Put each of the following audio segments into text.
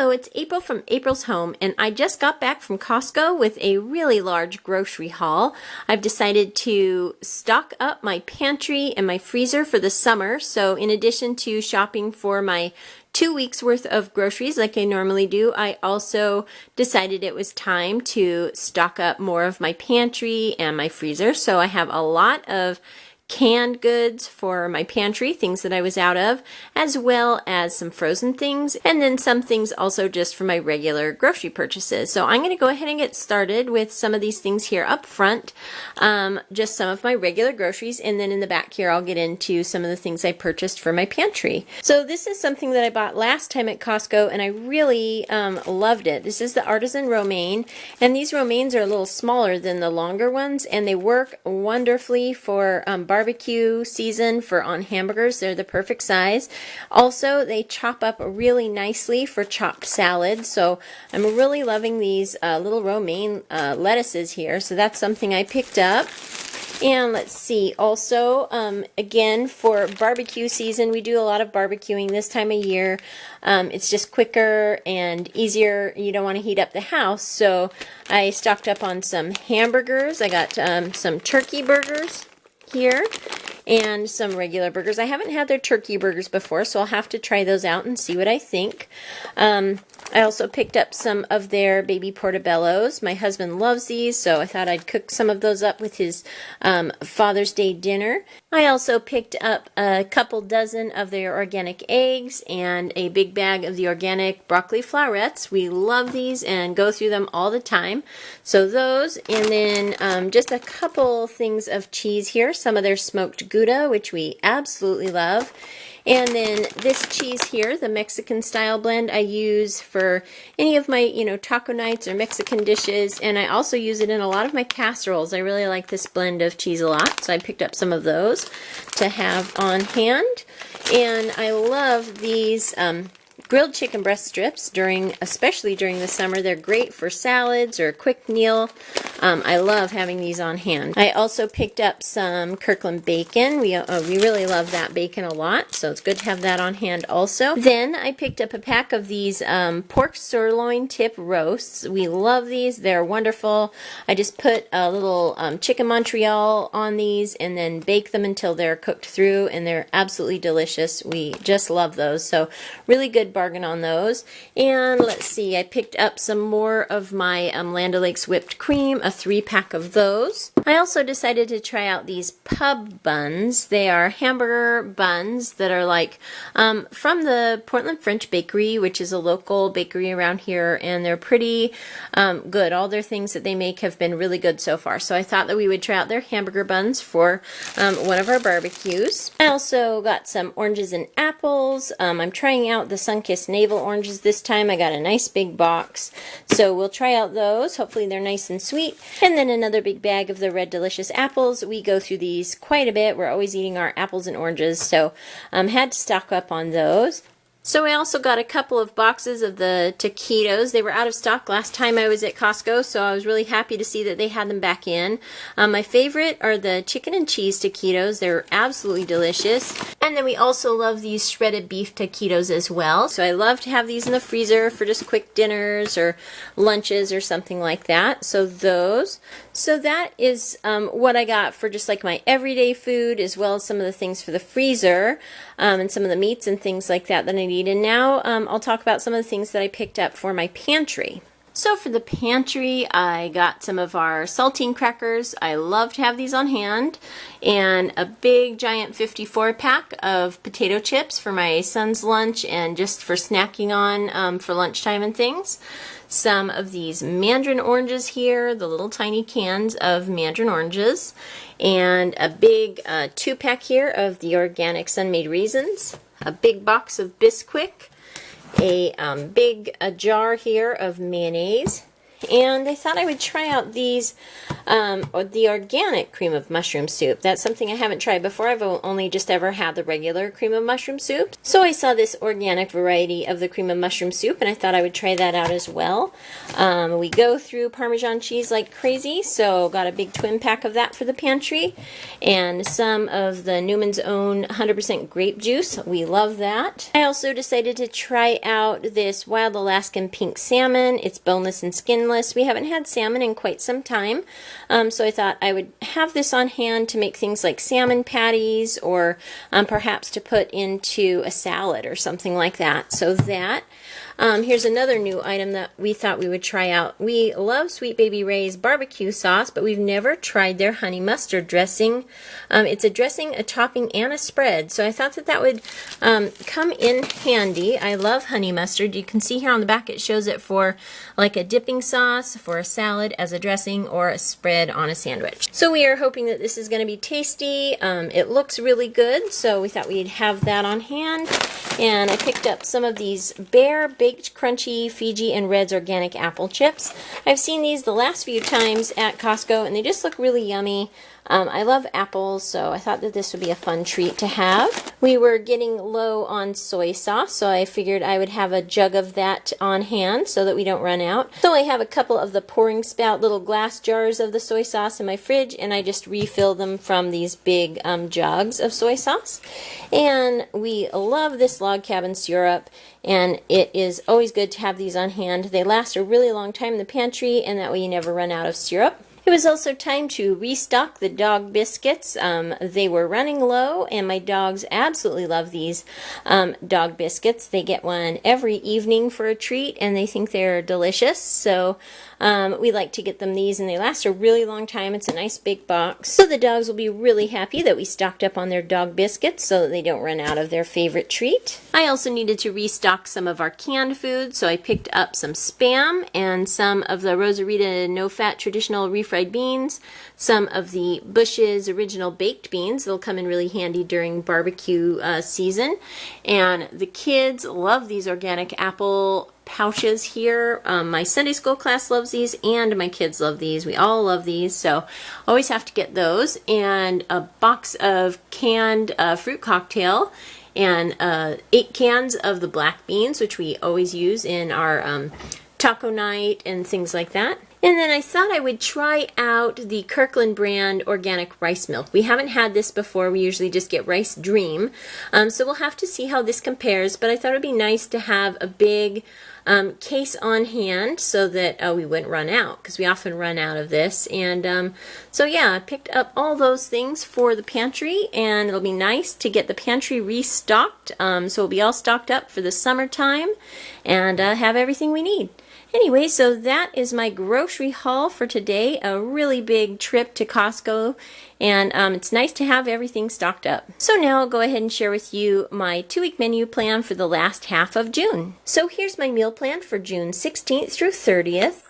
Hello, it's April from April's Home, and I just got back from Costco with a really large grocery haul. I've decided to stock up my pantry and my freezer for the summer, so in addition to shopping for my 2 weeks worth of groceries like I normally do, I also decided it was time to stock up more of my pantry and my freezer. So I have a lot of canned goods for my pantry, things that I was out of, as well as some frozen things, and then some things also just for my regular grocery purchases. So I'm going to go ahead and get started with some of these things here up front, just some of my regular groceries, and then in the back here I'll get into some of the things I purchased for my pantry. So this is something that I bought last time at Costco, and I really loved it. This is the artisan romaine, and these romaines are a little smaller than the longer ones, and they work wonderfully for barbecue season for on hamburgers. They're the perfect size. Also, they chop up really nicely for chopped salad. So I'm really loving these little romaine lettuces here. So that's something I picked up. And let's see, also, again, for barbecue season, we do a lot of barbecuing this time of year. It's just quicker and easier. You don't want to heat up the house. So I stocked up on some hamburgers. I got some turkey burgers here and some regular burgers. I haven't had their turkey burgers before, so I'll have to try those out and see what I think. I also picked up some of their baby portobellos. My husband loves these, so I thought I'd cook some of those up with his Father's Day dinner. I also picked up a couple dozen of their organic eggs and a big bag of the organic broccoli florets. We love these and go through them all the time. So those, and then just a couple things of cheese here. Some of their smoked Gouda, which we absolutely love. And then this cheese here, the Mexican style blend, I use for any of my, taco nights or Mexican dishes. And I also use it in a lot of my casseroles. I really like this blend of cheese a lot. So I picked up some of those to have on hand. And I love these grilled chicken breast strips, especially during the summer. They're great for salads or a quick meal. I love having these on hand. I also picked up some Kirkland bacon. We really love that bacon a lot, so it's good to have that on hand also. Then I picked up a pack of these pork sirloin tip roasts. We love these. They're wonderful. I just put a little chicken Montreal on these and then bake them until they're cooked through, and they're absolutely delicious. We just love those, so really good bargain on those. And let's see, I picked up some more of my Land O'Lakes whipped cream, a 3-pack of those. I also decided to try out these pub buns. They are hamburger buns that are like from the Portland French Bakery, which is a local bakery around here, and they're pretty good. All their things that they make have been really good so far. So I thought that we would try out their hamburger buns for one of our barbecues. I also got some oranges and apples. I'm trying out the Sunkissed navel oranges this time. I got a nice big box, so we'll try out those. Hopefully they're nice and sweet. And then another big bag of the Red Delicious apples. We go through these quite a bit. We're always eating our apples and oranges, so had to stock up on those. So I also got a couple of boxes of the taquitos. They were out of stock last time I was at Costco, so I was really happy to see that they had them back in. My favorite are the chicken and cheese taquitos. They're absolutely delicious. And then we also love these shredded beef taquitos as well. So I love to have these in the freezer for just quick dinners or lunches or something like that. So those. So that is what I got for just like my everyday food, as well as some of the things for the freezer and some of the meats and things like that that I need. And now I'll talk about some of the things that I picked up for my pantry. So for the pantry, I got some of our saltine crackers. I love to have these on hand. And a big giant 54 pack of potato chips for my son's lunch and just for snacking on for lunchtime and things. Some of these mandarin oranges here, the little tiny cans of mandarin oranges. And a big 2-pack here of the organic sun-made raisins. A big box of Bisquick. A big jar here of mayonnaise, and I thought I would try out these, or the organic cream of mushroom soup. That's something I haven't tried before. I've only just ever had the regular cream of mushroom soup. So I saw this organic variety of the cream of mushroom soup, and I thought I would try that out as well. We go through Parmesan cheese like crazy, so got a big twin pack of that for the pantry, and some of the Newman's Own 100% grape juice. We love that. I also decided to try out this Wild Alaskan Pink Salmon. It's boneless and skinless. We haven't had salmon in quite some time, so I thought I would have this on hand to make things like salmon patties, or perhaps to put into a salad or something like that. So that. Here's another new item that we thought we would try out. We love Sweet Baby Ray's barbecue sauce, but we've never tried their honey mustard dressing. It's a dressing, a topping, and a spread, so I thought that that would come in handy. I love honey mustard. You can see here on the back it shows it for like a dipping sauce, for a salad, as a dressing, or a spread on a sandwich. So we are hoping that this is going to be tasty. It looks really good, so we thought we'd have that on hand. And I picked up some of these Bear Baked Crunchy Fiji and Red's Organic Apple Chips. I've seen these the last few times at Costco, and they just look really yummy. I love apples, so I thought that this would be a fun treat to have. We were getting low on soy sauce, so I figured I would have a jug of that on hand so that we don't run out. So I have a couple of the Pouring Spout little glass jars of the soy sauce in my fridge, and I just refill them from these big jugs of soy sauce. And we love this log cabin syrup, and it is always good to have these on hand. They last a really long time in the pantry, and that way you never run out of syrup. It was also time to restock the dog biscuits. They were running low, and my dogs absolutely love these dog biscuits. They get one every evening for a treat, and they think they're delicious. So we like to get them these, and they last a really long time. It's a nice big box. So the dogs will be really happy that we stocked up on their dog biscuits so that they don't run out of their favorite treat. I also needed to restock some of our canned food, so I picked up some Spam and some of the Rosarita no-fat traditional refried beans, some of the Bush's original baked beans. They'll come in really handy during barbecue season. And the kids love these organic apple pouches here. My Sunday school class loves these, and my kids love these. We all love these, so always have to get those. And a box of canned fruit cocktail, and 8 cans of the black beans, which we always use in our taco night and things like that. And then I thought I would try out the Kirkland brand organic rice milk. We haven't had this before. We usually just get Rice Dream. So we'll have to see how this compares, but I thought it would be nice to have a big case on hand so that we wouldn't run out, because we often run out of this. And so yeah, I picked up all those things for the pantry, and it'll be nice to get the pantry restocked. So we'll be all stocked up for the summertime and have everything we need. Anyway, so that is my grocery haul for today. A really big trip to Costco, and it's nice to have everything stocked up. So now I'll go ahead and share with you my 2-week menu plan for the last half of June. So here's my meal plan for June 16th through 30th.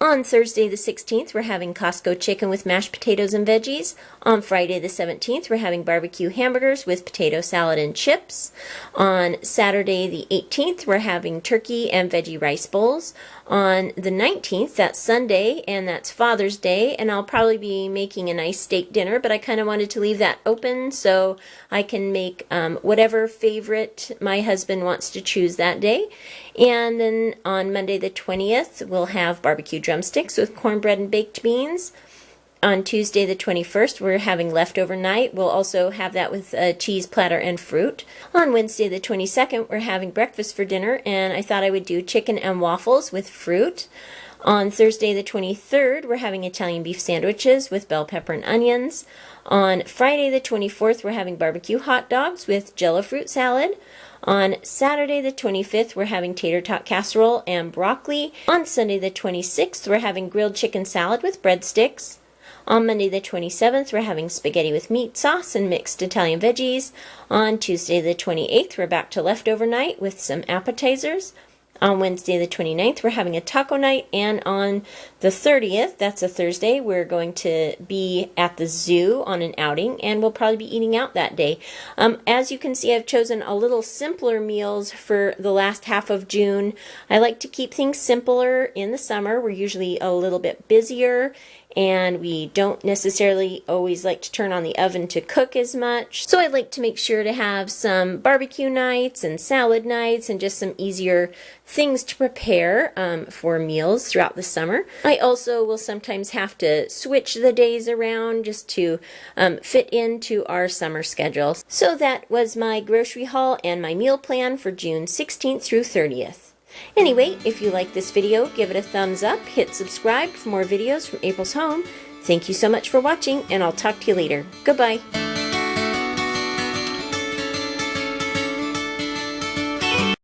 On Thursday the 16th, we're having Costco chicken with mashed potatoes and veggies. On Friday the 17th, we're having barbecue hamburgers with potato salad and chips. On Saturday the 18th, we're having turkey and veggie rice bowls. On the 19th, that's Sunday, and that's Father's Day, and I'll probably be making a nice steak dinner, but I kind of wanted to leave that open so I can make whatever favorite my husband wants to choose that day. And then on Monday the 20th, we'll have barbecue drumsticks with cornbread and baked beans. On Tuesday the 21st, we're having leftover night. We'll also have that with a cheese platter and fruit. On Wednesday the 22nd, we're having breakfast for dinner, and I thought I would do chicken and waffles with fruit. On Thursday the 23rd, we're having Italian beef sandwiches with bell pepper and onions. On Friday the 24th, we're having barbecue hot dogs with Jell-O fruit salad. On Saturday the 25th, we're having tater tot casserole and broccoli. On Sunday the 26th, we're having grilled chicken salad with breadsticks. On Monday the 27th, we're having spaghetti with meat sauce and mixed Italian veggies. On Tuesday the 28th, we're back to leftover night with some appetizers. On Wednesday the 29th, we're having a taco night, and on the 30th, that's a Thursday, we're going to be at the zoo on an outing, and we'll probably be eating out that day. As you can see, I've chosen a little simpler meals for the last half of June. I like to keep things simpler in the summer. We're usually a little bit busier, and we don't necessarily always like to turn on the oven to cook as much. So I like to make sure to have some barbecue nights and salad nights and just some easier things to prepare for meals throughout the summer. I also will sometimes have to switch the days around just to fit into our summer schedule. So that was my grocery haul and my meal plan for June 16th through 30th. Anyway, if you like this video, give it a thumbs up, hit subscribe for more videos from April's Home. Thank you so much for watching, and I'll talk to you later. Goodbye.